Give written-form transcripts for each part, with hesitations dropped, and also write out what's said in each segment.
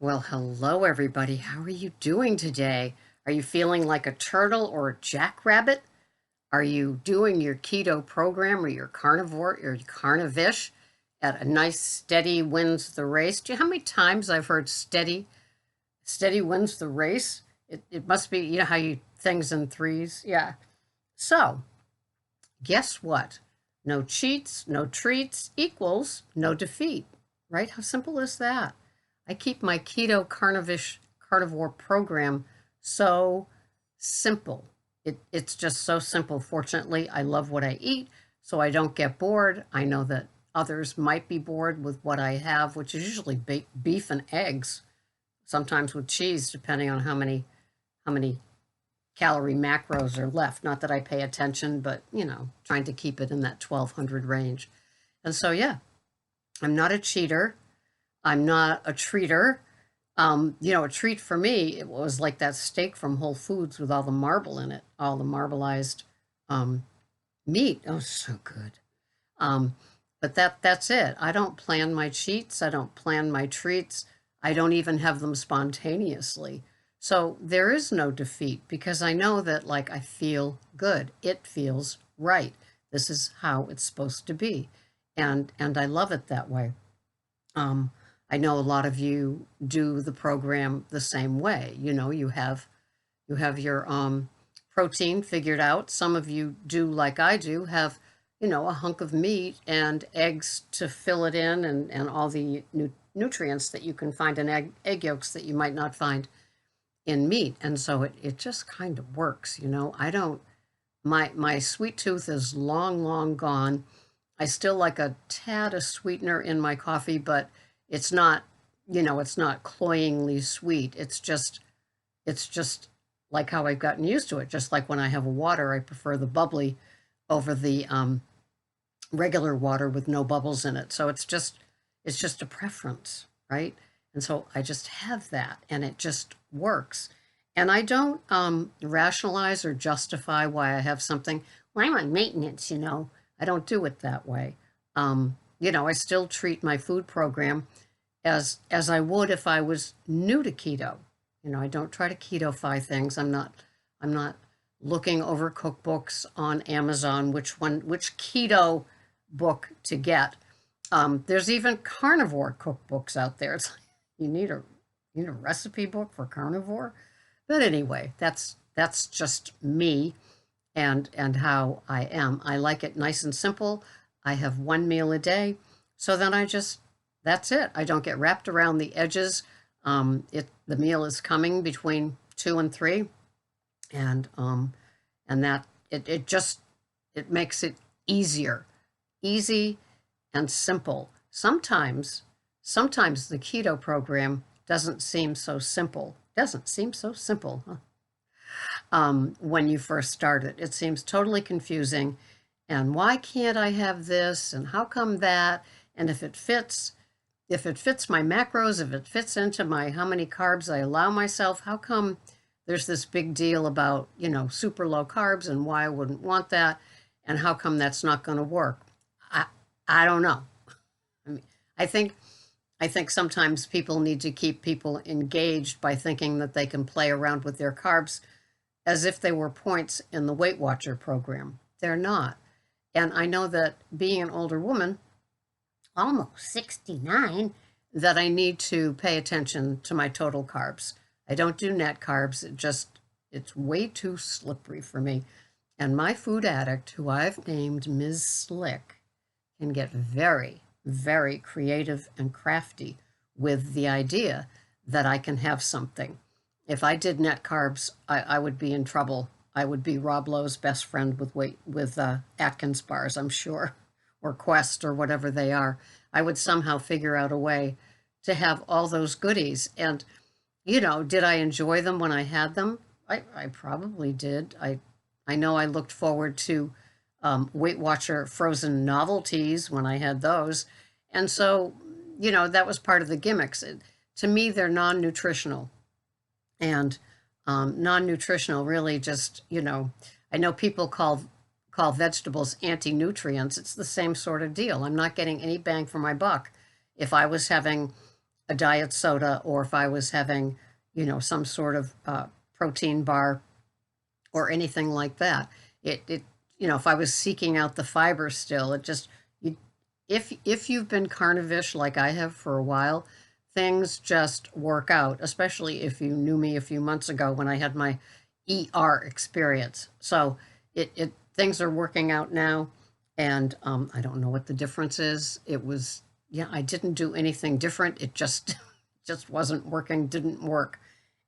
Well, hello, everybody. How are you doing today? Are you feeling like a turtle or a jackrabbit? Are you doing your keto program or your carnivore or your carnivish at a nice steady wins the race? Do you know how many times I've heard steady wins the race? It must be, how you things in threes. Yeah. So, guess what? No cheats, no treats equals no defeat, right? How simple is that? I keep my keto carnivore program so simple. It's just so simple. Fortunately, I love what I eat, so I don't get bored. I know that others might be bored with what I have, which is usually beef and eggs, sometimes with cheese, depending on how many calorie macros are left. Not that I pay attention, but trying to keep it in that 1200 range. And so, yeah, I'm not a cheater. I'm not a treater. A treat for me, it was like that steak from Whole Foods with all the marble in it, all the marbleized um, meat. Oh, so good. Um, but that's it. I don't plan my cheats. I don't plan my treats. I don't even have them spontaneously. So there is no defeat because I know that like I feel good. It feels right. This is how it's supposed to be. And I love it that way. Um, I know a lot of you do the program the same way. You have your protein figured out. Some of you do like I do, have a hunk of meat and eggs to fill it in, and all the nutrients that you can find in egg yolks that you might not find in meat. And so it just kind of works. I don't my sweet tooth is long gone. I still like a tad of sweetener in my coffee, but it's not cloyingly sweet. It's just like how I've gotten used to it. Just like when I have a water, I prefer the bubbly over the regular water with no bubbles in it. So it's just a preference, right? And so I just have that, and it just works. And I don't rationalize or justify why I have something. Well, I'm on maintenance. I don't do it that way. I still treat my food program as I would if I was new to keto. I don't try to ketofy things. I'm not looking over cookbooks on Amazon which keto book to get. There's even carnivore cookbooks out there. It's like you need a recipe book for carnivore. But anyway, that's just me and how I am. I like it nice and simple. I have one meal a day. So then that's it. I don't get wrapped around the edges. The meal is coming between 2 and 3, and that it makes it easy and simple. Sometimes the keto program doesn't seem so simple. Doesn't seem so simple, huh? When you first start it. It seems totally confusing. And why can't I have this? And how come that? And if it fits my macros, if it fits into my how many carbs I allow myself, how come there's this big deal about, super low carbs and why I wouldn't want that? And how come that's not going to work? I don't know. I mean, I think I think sometimes people need to keep people engaged by thinking that they can play around with their carbs as if they were points in the Weight Watcher program. They're not. And I know that being an older woman, almost 69, that I need to pay attention to my total carbs. I don't do net carbs. It's way too slippery for me. And my food addict, who I've named Ms. Slick, can get very, very creative and crafty with the idea that I can have something. If I did net carbs, I would be in trouble. I would be Rob Lowe's best friend with Atkins bars, I'm sure, or Quest or whatever they are. I would somehow figure out a way to have all those goodies. And, did I enjoy them when I had them? I probably did. I know I looked forward to Weight Watcher frozen novelties when I had those. And so, that was part of the gimmicks. To me, they're non-nutritional. And non-nutritional really just, I know people call vegetables anti-nutrients. It's the same sort of deal. I'm not getting any bang for my buck if I was having a diet soda, or if I was having, some sort of protein bar or anything like that. If I was seeking out the fiber still, it just, you, if you've been carnivish like I have for a while, things just work out, especially if you knew me a few months ago when I had my ER experience. So things are working out now, and I don't know what the difference is. It was, yeah, I didn't do anything different. It just just wasn't working, didn't work.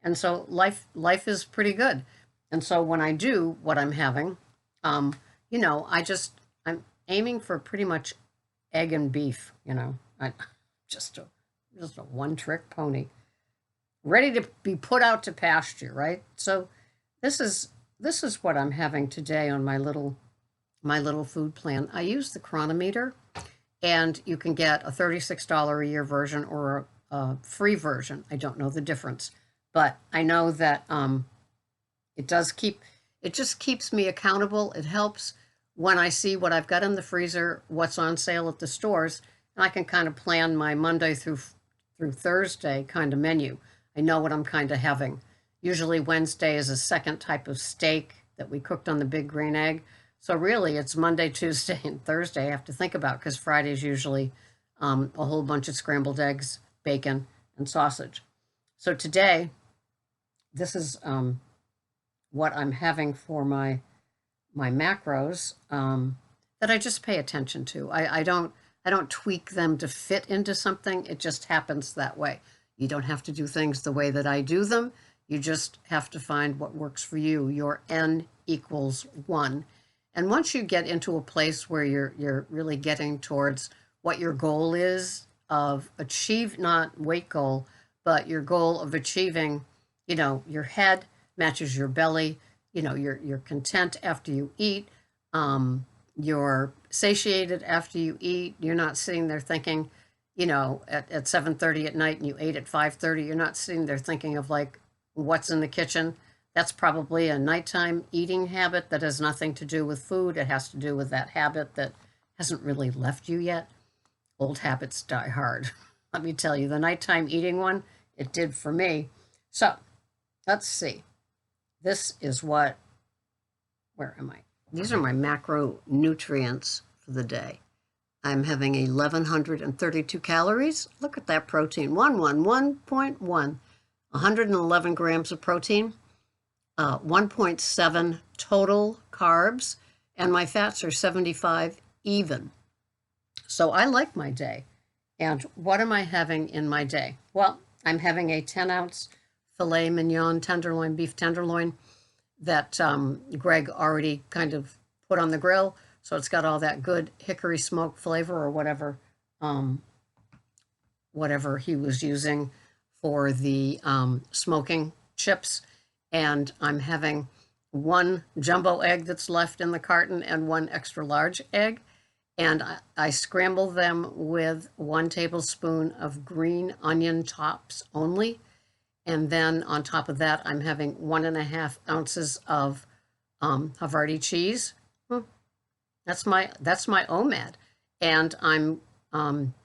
And so life is pretty good. And so when I do what I'm having, um, I'm aiming for pretty much egg and beef, I just a just a one trick pony, ready to be put out to pasture, right? So this is this is what I'm having today on my little food plan. I use the Chronometer, and you can get a $36 a year version or a free version. I don't know the difference, but I know that it does it just keeps me accountable. It helps when I see what I've got in the freezer, what's on sale at the stores, and I can kind of plan my Monday through Thursday kind of menu. I know what I'm kind of having. Usually Wednesday is a second type of steak that we cooked on the big green egg. So really, it's Monday, Tuesday, and Thursday I have to think about, because Friday's usually a whole bunch of scrambled eggs, bacon, and sausage. So today, this is what I'm having for my macros, that I just pay attention to. I don't tweak them to fit into something. It just happens that way. You don't have to do things the way that I do them. You just have to find what works for you. Your N equals 1. And once you get into a place where you're really getting towards what your goal is of achieve, not weight goal, but your goal of achieving, your head matches your belly, you're content after you eat, you're satiated after you eat. You're not sitting there thinking, at 7:30 at night and you ate at 5:30. You're not sitting there thinking of like what's in the kitchen. That's probably a nighttime eating habit that has nothing to do with food. It has to do with that habit that hasn't really left you yet. Old habits die hard. Let me tell you, the nighttime eating one, it did for me. So let's see. This is where am I? These are my macronutrients for the day. I'm having 1,132 calories. Look at that protein, 111.1, 111 grams of protein, 1.7 total carbs, and my fats are 75 even. So I like my day. And what am I having in my day? Well, I'm having a 10-ounce filet mignon tenderloin, beef tenderloin, that Greg already kind of put on the grill. So it's got all that good hickory smoke flavor, or whatever he was using for the smoking chips. And I'm having one jumbo egg that's left in the carton and one extra large egg. And I scramble them with 1 tablespoon of green onion tops only. And then on top of that, I'm having 1.5 ounces of Havarti cheese. That's my OMAD. And I'm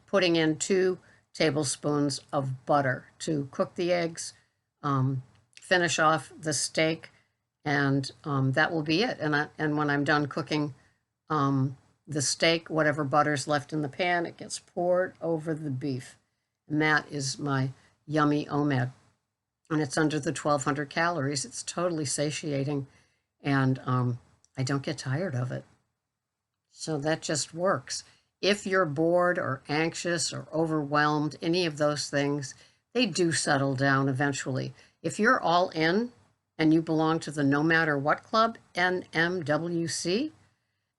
putting in 2 tablespoons of butter to cook the eggs, finish off the steak, and that will be it. And when I'm done cooking the steak, whatever butter's left in the pan, it gets poured over the beef. And that is my yummy OMAD. And it's under the 1,200 calories. It's totally satiating, and I don't get tired of it. So that just works. If you're bored or anxious or overwhelmed, any of those things, they do settle down eventually. If you're all in and you belong to the No Matter What Club, NMWC,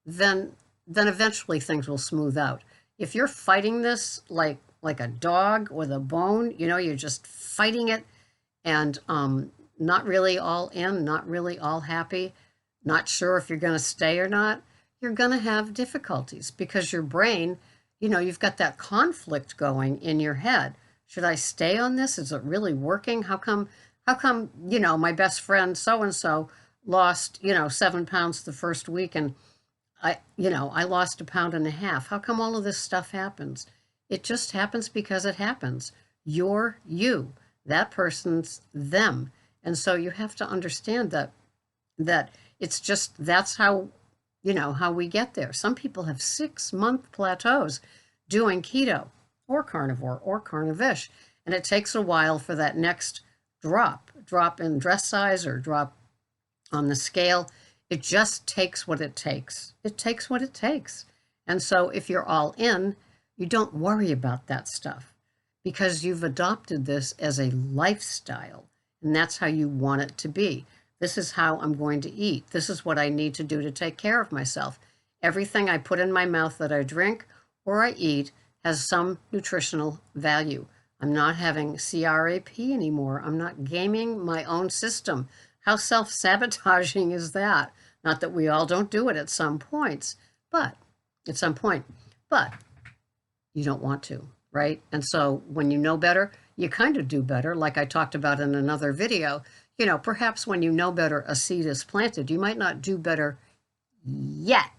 then eventually things will smooth out. If you're fighting this like a dog with a bone, you're just fighting it, and not really all in, not really all happy, not sure if you're going to stay or not, you're going to have difficulties, because your brain, you've got that conflict going in your head. Should I stay on this? Is it really working? How come, my best friend so-and-so lost, 7 pounds the first week, and I lost 1.5 pounds. How come all of this stuff happens? It just happens because it happens. You're you. That person's them. And so you have to understand that it's just that's how how we get there. Some people have 6-month plateaus doing keto or carnivore or carnivish, and it takes a while for that next drop in dress size or drop on the scale. It just takes what it takes. It takes what it takes. And so if you're all in, you don't worry about that stuff because you've adopted this as a lifestyle, and that's how you want it to be. This is how I'm going to eat. This is what I need to do to take care of myself. Everything I put in my mouth that I drink or I eat has some nutritional value. I'm not having CRAP anymore. I'm not gaming my own system. How self-sabotaging is that? Not that we all don't do it at some points, but at some point, but you don't want to, right? And so when you know better, you kind of do better. Like I talked about in another video, perhaps when you know better, a seed is planted. You might not do better yet,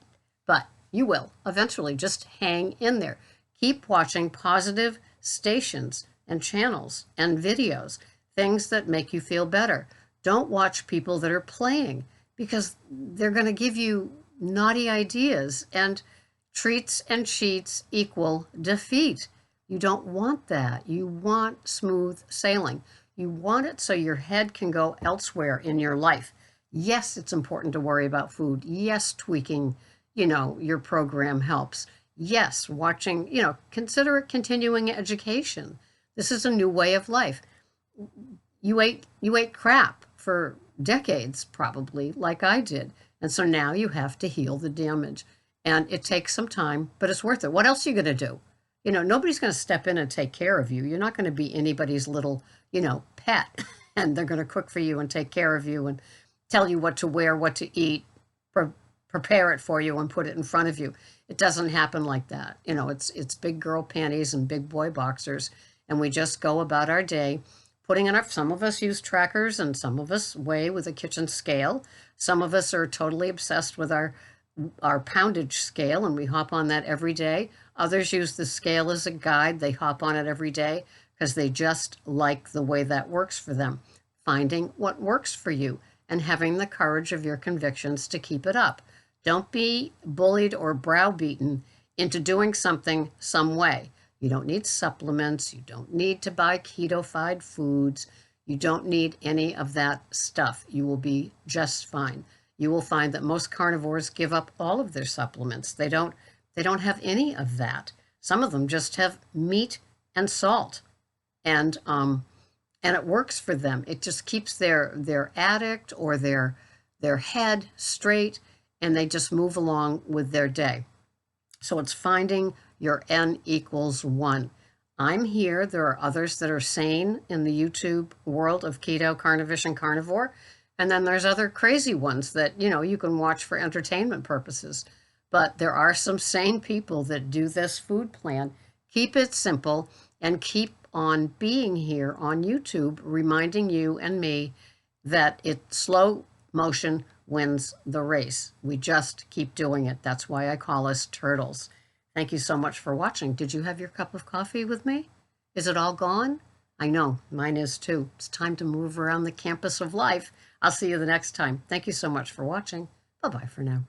but you will eventually. Just hang in there. Keep watching positive stations and channels and videos, things that make you feel better. Don't watch people that are playing because they're going to give you naughty ideas, and treats and cheats equal defeat. You don't want that. You want smooth sailing. You want it so your head can go elsewhere in your life. Yes, it's important to worry about food. Yes, tweaking, your program helps. Yes, watching, consider it continuing education. This is a new way of life. You ate crap for decades, probably, like I did. And so now you have to heal the damage. And it takes some time, but it's worth it. What else are you going to do? Nobody's going to step in and take care of you. You're not going to be anybody's little, pet, and they're going to cook for you and take care of you and tell you what to wear, what to eat, prepare it for you and put it in front of you. It doesn't happen like that. It's big girl panties and big boy boxers, and we just go about our day putting in some of us use trackers and some of us weigh with a kitchen scale. Some of us are totally obsessed with our poundage scale, and we hop on that every day. Others use the scale as a guide. They hop on it every day because they just like the way that works for them. Finding what works for you and having the courage of your convictions to keep it up. Don't be bullied or browbeaten into doing something some way. You don't need supplements. You don't need to buy keto-fied foods. You don't need any of that stuff. You will be just fine. You will find that most carnivores give up all of their supplements. They don't have any of that. Some of them just have meat and salt, and it works for them. It just keeps their addict or their head straight, and they just move along with their day. So it's finding your N equals 1. I'm here. There are others that are sane in the YouTube world of keto, carnivish, and carnivore. And then there's other crazy ones that, you can watch for entertainment purposes. But there are some sane people that do this food plan. Keep it simple and keep on being here on YouTube, reminding you and me that slow motion wins the race. We just keep doing it. That's why I call us turtles. Thank you so much for watching. Did you have your cup of coffee with me? Is it all gone? I know, mine is too. It's time to move around the campus of life. I'll see you the next time. Thank you so much for watching. Bye-bye for now.